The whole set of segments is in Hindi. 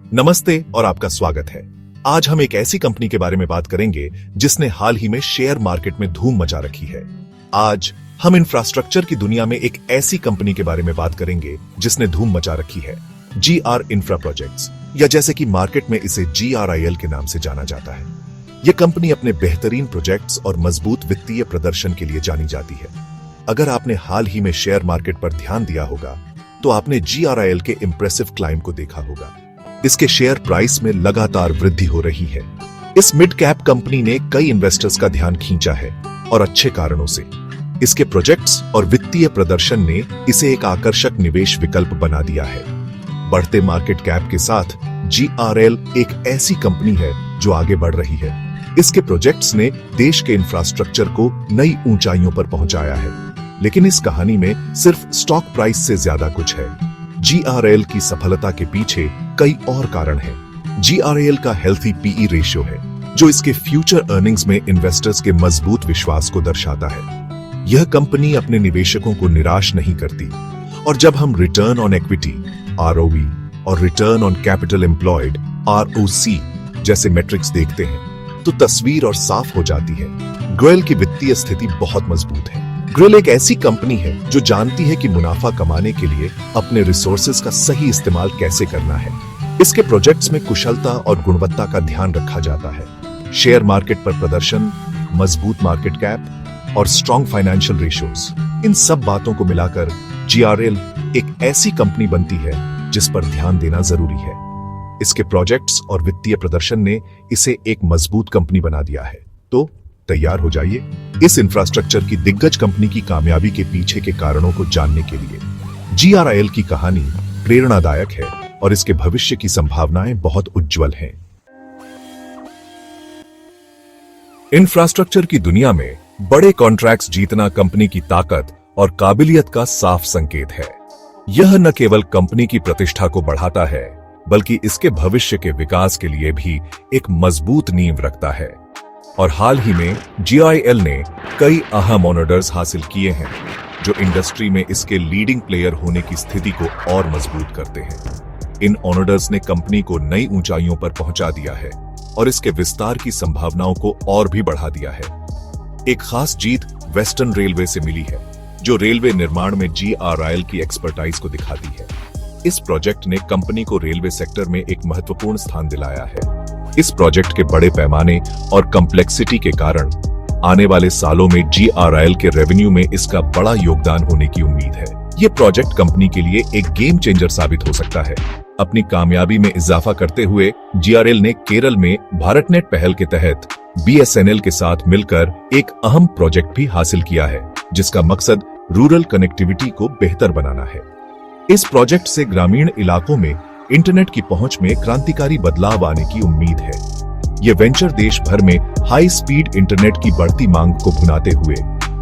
नमस्ते और आपका स्वागत है। आज हम एक ऐसी कंपनी के बारे में बात करेंगे जिसने हाल ही में शेयर मार्केट में धूम मचा रखी है। आज हम इंफ्रास्ट्रक्चर की दुनिया में एक ऐसी कंपनी के बारे में बात करेंगे जिसने धूम मचा रखी है, GR इंफ्रा प्रोजेक्ट्स, या जैसे कि मार्केट में इसे GRIL के नाम से जाना जाता है। यह कंपनी अपने बेहतरीन प्रोजेक्ट्स और मजबूत वित्तीय प्रदर्शन के लिए जानी जाती है। अगर आपने हाल ही में शेयर मार्केट पर ध्यान दिया होगा तो आपने GRIL के इंप्रेसिव क्लाइंब को देखा होगा। इसके शेयर प्राइस में लगातार वृद्धि हो रही है। इस मिड कैप कंपनी ने कई इन्वेस्टर्स का ध्यान खींचा है और अच्छे कारणों से। इसके प्रोजेक्ट्स और वित्तीय प्रदर्शन ने इसे एक आकर्षक निवेश विकल्प बना दिया है। बढ़ते मार्केट कैप के साथ GRIL एक ऐसी कंपनी है जो आगे बढ़ रही है। इसके प्रोजेक्ट्स ने देश के इंफ्रास्ट्रक्चर को नई ऊंचाइयों पर पहुंचाया है। लेकिन इस कहानी में सिर्फ स्टॉक प्राइस से ज्यादा कुछ है। GRIL की सफलता के पीछे कई और कारण हैं। GRIL का हेल्थी PE रेशियो है जो इसके फ्यूचर अर्निंग्स में इन्वेस्टर्स के मजबूत विश्वास को दर्शाता है। यह कंपनी अपने निवेशकों को निराश नहीं करती और जब हम रिटर्न ऑन इक्विटी ROE और return on capital employed ROC जैसे मेट्रिक्स देखते हैं तो तस्वीर और साफ हो जाती है। GRIL की वित्तीय स्थिति बहुत मजबूत है। GRIL एक ऐसी कंपनी है जो जानती है कि मुनाफा कमाने के लिए अपने रिसोर्सेज का सही इस्तेमाल कैसे करना है। इसके प्रोजेक्ट्स में कुशलता और गुणवत्ता का ध्यान रखा जाता है। शेयर मार्केट पर प्रदर्शन, मजबूत मार्केट कैप और स्ट्रॉन्ग फाइनेंशियल रेशियोज, इन सब बातों को मिलाकर GRIL एक ऐसी कंपनी बनती है जिस पर ध्यान देना जरूरी है। इसके प्रोजेक्ट्स और वित्तीय प्रदर्शन ने इसे एक मजबूत कंपनी बना दिया है। तो तैयार हो जाइए इस इंफ्रास्ट्रक्चर की दिग्गज कंपनी की कामयाबी के पीछे के कारणों को जानने के लिए। GRIL की कहानी प्रेरणादायक है और इसके भविष्य की संभावनाएं बहुत उज्जवल हैं। इंफ्रास्ट्रक्चर की दुनिया में बड़े कॉन्ट्रैक्ट्स जीतना कंपनी की ताकत और काबिलियत का साफ संकेत है। यह न केवल कंपनी की प्रतिष्ठा को बढ़ाता है बल्कि इसके भविष्य के विकास के लिए भी एक मजबूत नींव रखता है। और हाल ही में GRIL ने कई अहम ऑनर्स हासिल किए हैं जो इंडस्ट्री में इसके लीडिंग प्लेयर होने की स्थिति को और मजबूत करते हैं। इन ऑनर्स ने कंपनी को नई ऊंचाइयों पर पहुंचा दिया है और इसके विस्तार की संभावनाओं को और भी बढ़ा दिया है। एक खास जीत वेस्टर्न रेलवे से मिली है जो रेलवे निर्माण में GRIL की एक्सपर्टाइज को दिखाती है। इस प्रोजेक्ट ने कंपनी को रेलवे सेक्टर में एक महत्वपूर्ण स्थान दिलाया है। इस प्रोजेक्ट के बड़े पैमाने और कॉम्प्लेक्सिटी के कारण आने वाले सालों में GRIL के रेवेन्यू में इसका बड़ा योगदान होने की उम्मीद है। यह प्रोजेक्ट कंपनी के लिए एक गेम चेंजर साबित हो सकता है। अपनी कामयाबी में इजाफा करते हुए GRIL ने केरल में भारतनेट पहल के तहत BSNL के साथ मिलकर एक अहम प्रोजेक्ट भी हासिल किया है जिसका मकसद रूरल कनेक्टिविटी को बेहतर बनाना है। इस प्रोजेक्ट से ग्रामीण इलाकों में इंटरनेट की पहुंच में क्रांतिकारी बदलाव आने की उम्मीद है। यह वेंचर देश भर में हाई स्पीड इंटरनेट की बढ़ती मांग को भुनाते हुए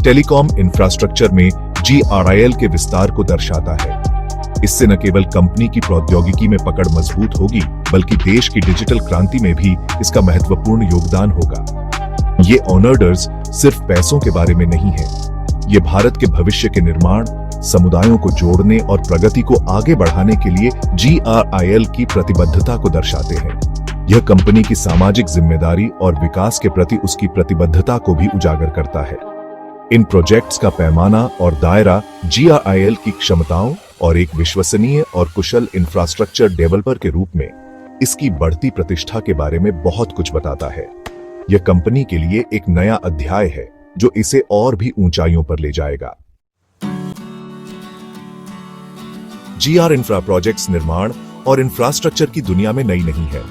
टेलीकॉम इंफ्रास्ट्रक्चर में GRIL के विस्तार को दर्शाता है। इससे न केवल कंपनी की प्रौद्योगिकी में पकड़ मजबूत होगी बल्कि देश की डिजिटल क्रांति में भी इसका महत्वपूर्ण योगदान होगा। ये ऑनर्स सिर्फ पैसों के बारे में नहीं है, ये भारत के भविष्य के निर्माण, समुदायों को जोड़ने और प्रगति को आगे बढ़ाने के लिए GRIL की प्रतिबद्धता को दर्शाते हैं। यह कंपनी की सामाजिक जिम्मेदारी और विकास के प्रति उसकी प्रतिबद्धता को भी उजागर करता है। इन प्रोजेक्ट्स का पैमाना और दायरा GRIL की क्षमताओं और एक विश्वसनीय और कुशल इंफ्रास्ट्रक्चर डेवलपर के रूप में इसकी बढ़ती प्रतिष्ठा के बारे में बहुत कुछ बताता है। यह कंपनी के लिए एक नया अध्याय है जो इसे और भी ऊंचाइयों पर ले जाएगा। GR इंफ्रा प्रोजेक्ट्स निर्माण और इंफ्रास्ट्रक्चर की दुनिया में नई नहीं है।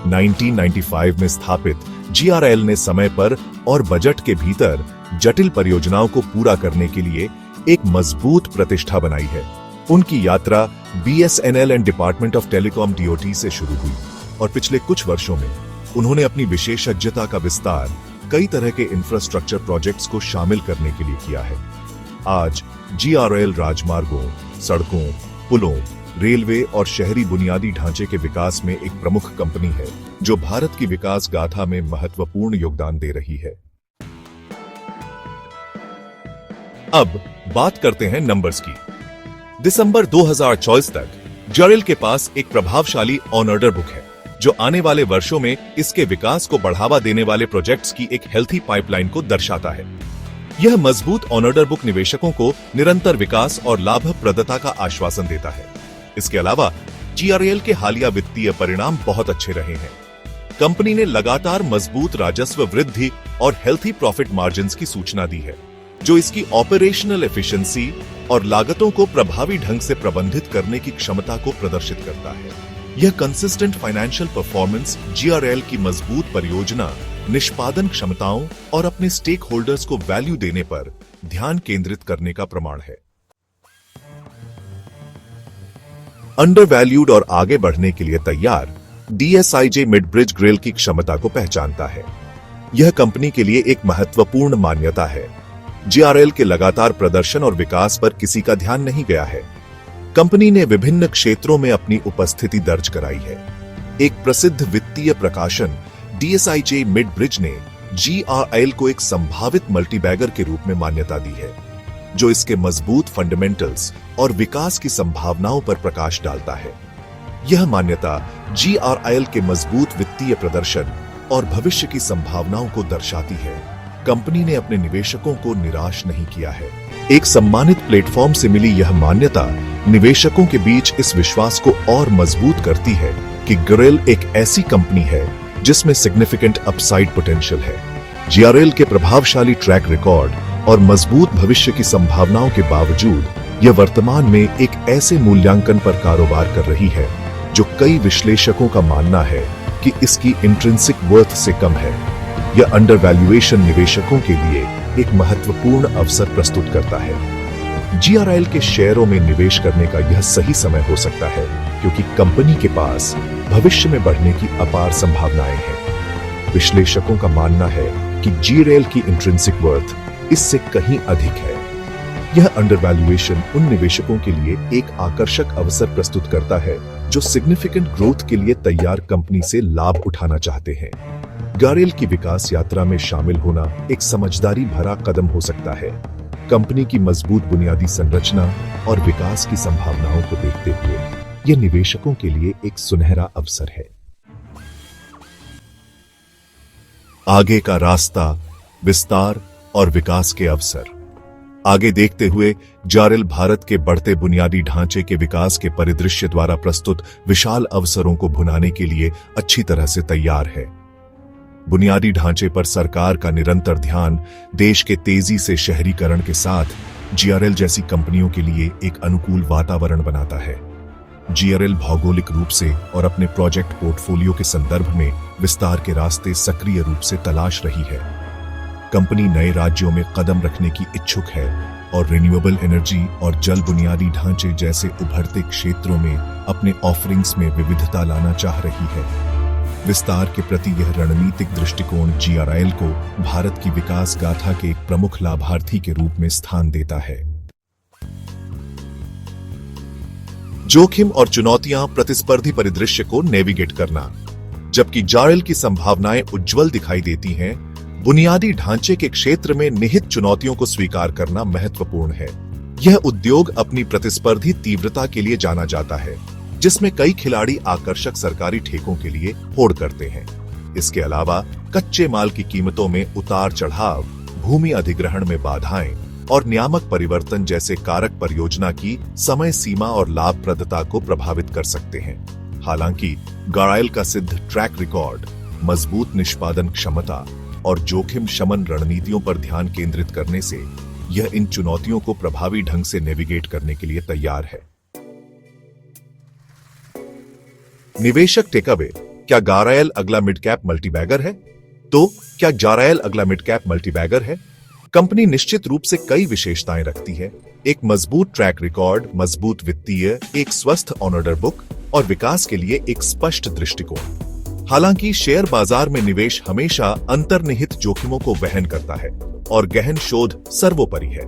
1995 में स्थापित GRIL ने समय पर और बजट के भीतर जटिल परियोजनाओं को पूरा करने के लिए एक मजबूत प्रतिष्ठा बनाई है। उनकी यात्रा BSNL and department of telecom DOT से शुरू हुई और पिछले कुछ वर्षों में उन्होंने अपनी विशेषज्ञता का विस्तार कई तरह के इंफ्रास्ट्रक्चर प्रोजेक्ट्स को शामिल करने के लिए किया है। आज GRIL राजमार्गों, सड़कों, पुलों, रेलवे और शहरी बुनियादी ढांचे के विकास में एक प्रमुख कंपनी है जो भारत की विकास गाथा में महत्वपूर्ण योगदान दे रही है। अब बात करते हैं नंबर्स की। दिसंबर 2024 तक जॉरेल के पास एक प्रभावशाली ऑन ऑर्डर बुक है जो आने वाले वर्षों में इसके विकास को बढ़ावा देने वाले प्रोजेक्ट्स की एक हेल्थी पाइपलाइन को दर्शाता है। यह मजबूत ऑन ऑर्डर बुक निवेशकों को निरंतर विकास और लाभप्रदता का आश्वासन देता है। इसके अलावा जीआरएल के हालिया वित्तीय परिणाम बहुत अच्छे रहे हैं। कंपनी ने लगातार मजबूत राजस्व वृद्धि और हेल्थी प्रॉफिट मार्जिन्स की सूचना दी है, जो इसकी ऑपरेशनल एफिशिएंसी और लागतों को प्रभावी ढंग से प्रबंधित करने की क्षमता को प्रदर्शित करता है। यह कंसिस्टेंट फाइनेंशियल परफॉर्मेंस जीआरएल की मजबूत परियोजना, निष्पादन क्षमताओं और अपने स्टेक होल्डर्स को वैल्यू देने पर ध्यान केंद्रित करने का प्रमाण है। अंडरवैल्यूड और आगे बढ़ने के लिए तैयार डीएसआईजे मिडब्रिज ग्रिल की क्षमता को पहचानता है। यह कंपनी के लिए एक महत्वपूर्ण मान्यता है। जीआरएल के लगातार प्रदर्शन और विकास पर किसी का ध्यान नहीं गया है। कंपनी ने विभिन्न क्षेत्रों में अपनी उपस्थिति दर्ज कराई है। एक प्रसिद्ध वित्तीय प्रकाशन डीएसआईजे मिडब्रिज ने जीआरएल को एक संभावित मल्टीबैगर के रूप में मान्यता दी है, जो इसके मजबूत फंडामेंटल्स और विकास की संभावनाओं पर प्रकाश डालता है। यह मान्यता जीआरएल के मजबूत वित्तीय प्रदर्शन और भविष्य की संभावनाओं को दर्शाती है। कंपनी ने अपने निवेशकों को निराश नहीं किया है। एक सम्मानित प्लेटफॉर्म से मिली यह मान्यता निवेशकों के बीच इस विश्वास को और मजबूत करती है कि ग्रिल एक ऐसी कंपनी है जिसमें सिग्निफिकेंट अपसाइड पोटेंशियल है। जीआरएल के प्रभावशाली ट्रैक रिकॉर्ड और मजबूत भविष्य की संभावनाओं के बावजूद यह वर्तमान में एक ऐसे मूल्यांकन पर कारोबार कर रही है जो कई विश्लेषकों का मानना है कि इसकी इंट्रिंसिक वर्थ से कम है। यह अंडरवैल्यूएशन निवेशकों के लिए एक महत्वपूर्ण अवसर प्रस्तुत करता है। जीआरएल के शेयरों में निवेश करने का यह सही समय हो सकता है क्योंकि कंपनी के पास भविष्य में बढ़ने की अपार संभावनाएं हैं। विश्लेषकों का मानना है कि जीआरएल की इंट्रिंसिक वर्थ इससे कहीं अधिक है। यह अंडरवैल्यूएशन उन निवेशकों के लिए एक आकर्षक अवसर प्रस्तुत करता है जो सिग्निफिकेंट ग्रोथ के लिए तैयार कंपनी से लाभ उठाना चाहते हैं। जीआरएल की विकास यात्रा में शामिल होना एक समझदारी भरा कदम हो सकता है। कंपनी की मजबूत बुनियादी संरचना और विकास की संभावनाओं को देखते हुए यह निवेशकों के लिए एक सुनहरा अवसर है। आगे का रास्ता, विस्तार और विकास के अवसर। आगे देखते हुए जीआरएल भारत के बढ़ते बुनियादी ढांचे के विकास के परिदृश्य द्वारा प्रस्तुत विशाल अवसरों को भुनाने के लिए अच्छी तरह से तैयार है। बुनियादी ढांचे पर सरकार का निरंतर ध्यान देश के तेजी से शहरीकरण के साथ जीआरएल जैसी कंपनियों के लिए एक अनुकूल वातावरण बनाता है। जीआरएल भौगोलिक रूप से और अपने प्रोजेक्ट पोर्टफोलियो के संदर्भ में विस्तार के रास्ते सक्रिय रूप से तलाश रही है। कंपनी नए राज्यों में कदम रखने की इच्छुक है और रिन्यूएबल एनर्जी और जल बुनियादी ढांचे जैसे उभरते क्षेत्रों में अपने ऑफरिंग्स में विविधता लाना चाह रही है। विस्तार के प्रति यह रणनीतिक दृष्टिकोण जीआरएल को भारत की विकास गाथा के एक प्रमुख लाभार्थी के रूप में स्थान देता है। जोखिम और चुनौतियां प्रतिस्पर्धी परिदृश्य को नेविगेट करना। जबकि जीआरएल की संभावनाएं उज्जवल दिखाई देती हैं, बुनियादी ढांचे के क्षेत्र में निहित चुनौतियों को स्वीकार करना महत्वपूर्ण है। यह उद्योग अपनी प्रतिस्पर्धी तीव्रता के लिए जाना जाता है, जिसमें कई खिलाड़ी आकर्षक सरकारी ठेकों के लिए होड़ करते हैं। इसके अलावा कच्चे माल की कीमतों में उतार चढ़ाव, भूमि अधिग्रहण में बाधाएं और नियामक परिवर्तन जैसे कारक परियोजना की समय सीमा और लाभप्रदता को प्रभावित कर सकते हैं। हालांकि जीआरएल का सिद्ध ट्रैक रिकॉर्ड, मजबूत निष्पादन क्षमता और जोखिम शमन रणनीतियों पर ध्यान केंद्रित करने से यह इन चुनौतियों को प्रभावी ढंग से नेविगेट करने के लिए तैयार है। निवेशक टेकअवे। क्या जीआरएल अगला मिड कैप मल्टीबैगर है? तो क्या जीआरएल अगला मिड कैप मल्टीबैगर है? कंपनी निश्चित रूप से कई विशेषताएं रखती है। एक मजबूत ट्रैक रिकॉर्ड, मजबूत वित्तीय, एक स्वस्थ ऑन ऑर्डर बुक और विकास के लिए एक स्पष्ट दृष्टिकोण। हालांकि शेयर बाजार में निवेश हमेशा अंतर्निहित जोखिमों को वहन करता है और गहन शोध सर्वोपरि है।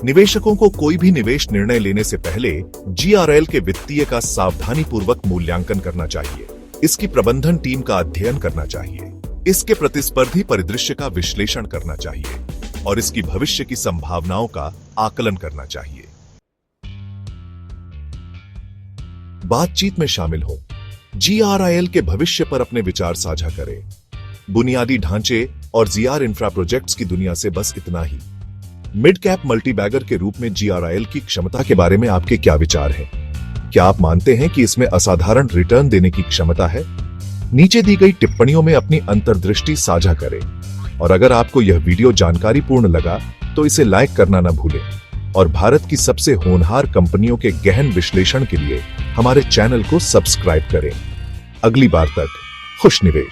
निवेशकों को कोई भी निवेश निर्णय लेने से पहले जीआरएल के वित्तीय का सावधानीपूर्वक मूल्यांकन करना चाहिए। इसकी प्रबंधन टीम का अध्ययन करना चाहिए, इसके प्रतिस्पर्धी परिदृश्य का विश्लेषण करना चाहिए और इसकी भविष्य की संभावनाओं का आकलन करना चाहिए। बातचीत में शामिल हो, GRIL के भविष्य पर अपने विचार साझा करें। बुनियादी ढांचे और ZR इंफ्रा प्रोजेक्ट्स की दुनिया से बस इतना ही। मिड कैप मल्टीबैगर के रूप में GRIL की क्षमता के बारे में आपके क्या विचार हैं? क्या आप मानते हैं कि इसमें असाधारण रिटर्न देने की क्षमता है? नीचे दी गई टिप्पणियों में अपनी अंतर्दृष्टि साझा करें। और अगर आपको यह वीडियो जानकारीपूर्ण लगा तो इसे लाइक करना न भूलें और भारत की सबसे होनहार कंपनियों के गहन विश्लेषण के लिए हमारे चैनल को सब्सक्राइब करें। अगली बार तक खुश निवेश।